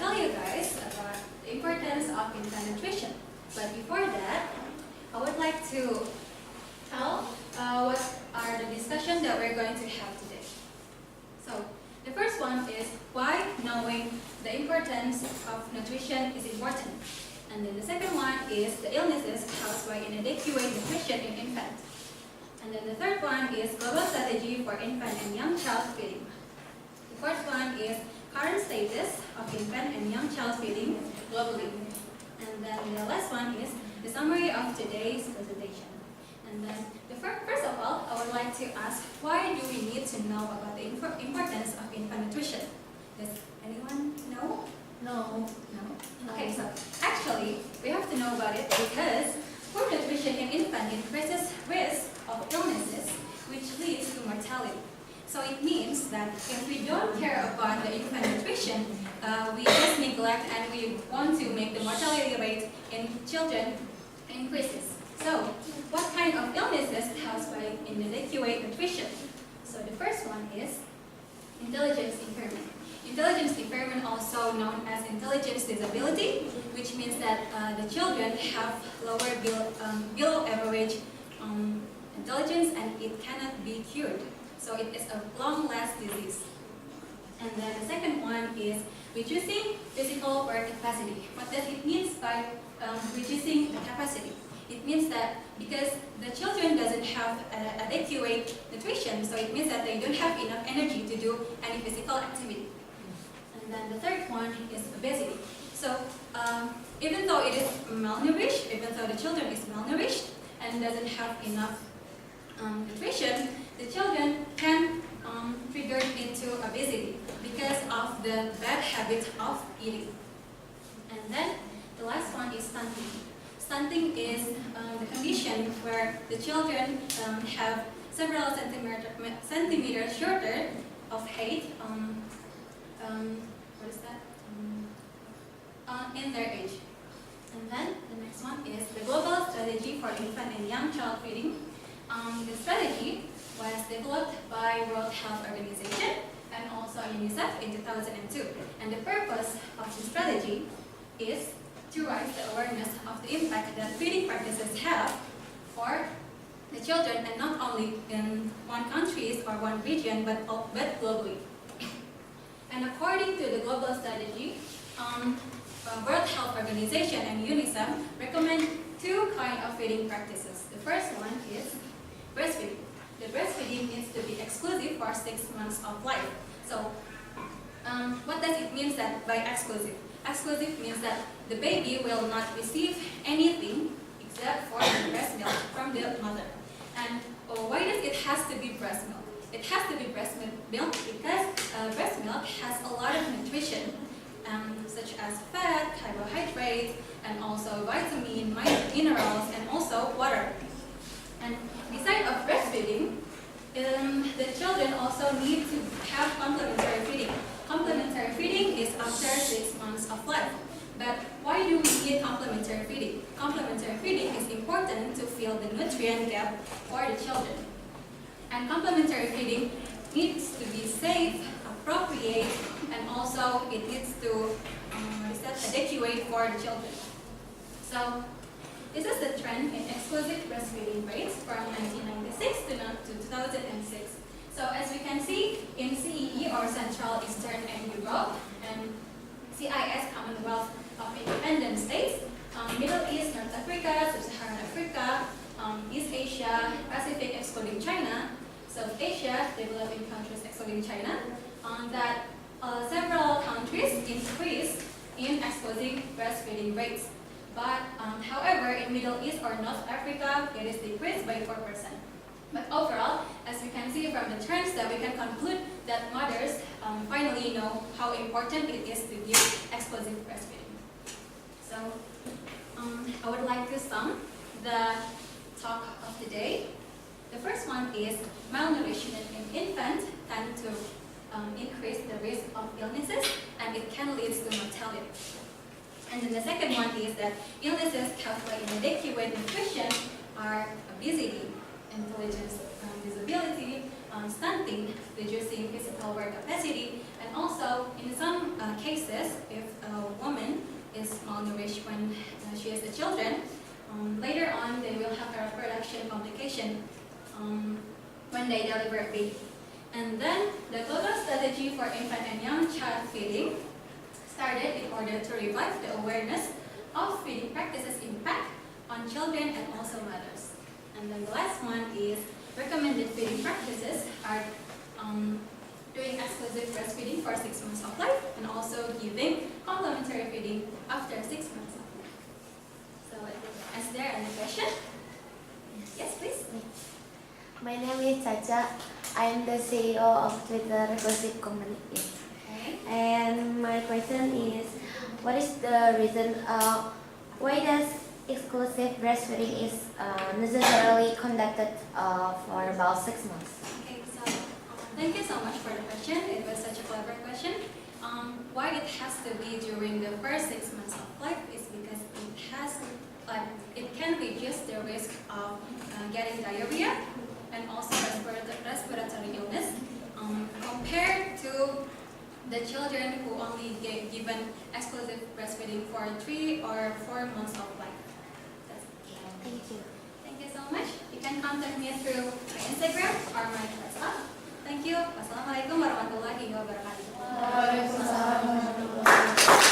tell you guys about the importance of infant nutrition. But before that, I would like to tell what are the discussions that we're going to have today. So, the first one is why knowing the importance of nutrition is important. And then the second one is the illnesses caused by inadequate nutrition in infants. And then the third one is global strategy for infant and young child feeding. The fourth one is current status of infant and young child feeding globally. And then the last one is the summary of today's presentation. And then first of all, I would like to ask, why do we need to know about the importance of infant nutrition? Does anyone know? No. No? Okay, so actually, we have to know about it because poor nutrition in infant increases risk of illnesses, which leads to mortality. So it means that if we don't care about the infant nutrition, we just neglect and we want to make the mortality rate in children increases. So, what kind of illnesses caused by inadequate nutrition? So the first one is intelligence impairment. Intelligence impairment, also known as intelligence disability, which means that the children have lower below average intelligence and it cannot be cured. So it is a long-lasting disease. And then the second one is reducing physical work capacity. What does it mean by reducing the capacity? It means that because the children doesn't have adequate nutrition, so it means that they don't have enough energy to do any physical activity. And then the third one is obesity. So even though it is malnourished, even though the children is malnourished and doesn't have enough nutrition, the children can trigger into obesity because of the bad habit of eating. And then the last one is stunting. Stunting is the condition where the children have several centimeters shorter of height. What is that? In their age. And then the next one is the global strategy for infant and young child feeding. The strategy was developed by World Health Organization and also UNICEF in 2002. And the purpose of the strategy is to raise the awareness of the impact that feeding practices have for the children, and not only in one country or one region, but globally. And according to the global strategy, World Health Organization and UNICEF recommend two kinds of feeding practices. The first one is breastfeeding. The breastfeeding needs to be exclusive for 6 months of life. So, what does it mean that by exclusive? Exclusive means that the baby will not receive anything except for the breast milk from the mother. And why does it has to be breast milk? It has to be breast milk because breast milk has a lot of nutrition, such as fat, carbohydrates, and also vitamin, minerals, and also water. And besides of breastfeeding, the children also need to have complementary feeding. Complementary feeding is after 6 months of life. But why do we need complementary feeding? Complementary feeding is important to fill the nutrient gap for the children. And complementary feeding needs to be safe, appropriate, and also it needs to adequate for the children. So this is the trend in exclusive breastfeeding rates from 1996 to 2006. So as we can see, in CEE or Central, Eastern, and Europe, and CIS, Commonwealth of Independent States, Middle East, North Africa, Sub-Saharan Africa, East Asia, Pacific excluding China, South Asia, developing countries excluding China, that several countries increase in exclusive breastfeeding rates. But however, in Middle East or North Africa, it is decreased by 4%. But overall, as we can see from the trends, that we can conclude that mothers finally know how important it is to give exclusive breastfeeding. So I would like to sum the talk of today. The first one is malnutrition in infants tend to increase the risk of illnesses, and it can lead to mortality. And then the second one is that illnesses caused by inadequate nutrition are obesity, intelligence disability, stunting, reducing physical work capacity, and also in some cases, if malnourished when she is a children, later on they will have a reproduction complication when they deliver a baby. And then the global strategy for infant and young child feeding started in order to revive the awareness of feeding practices impact on children and also mothers. And then the last one is recommended feeding practices are doing exclusive breastfeeding for 6 months of life and also giving complementary feeding after 6 months of life. So is there any question? Yes, please. My name is Caca. I'm the CEO of Twitter Reclusive Company. Okay. And my question is, what is the reason why does exclusive breastfeeding is necessarily conducted for about 6 months? Okay, so thank you so much for the question. It was such a clever question. Why it has to be during the first 6 months of life is because it can reduce the risk of getting diarrhea and also respiratory illness compared to the children who only get given exclusive breastfeeding for 3 or 4 months of life. That's it. Thank you. Thank you so much. You can contact me through my Instagram or my WhatsApp. Thank you. Wassalamualaikum warahmatullahi wabarakatuh. Waalaikumsalam warahmatullahi wabarakatuh.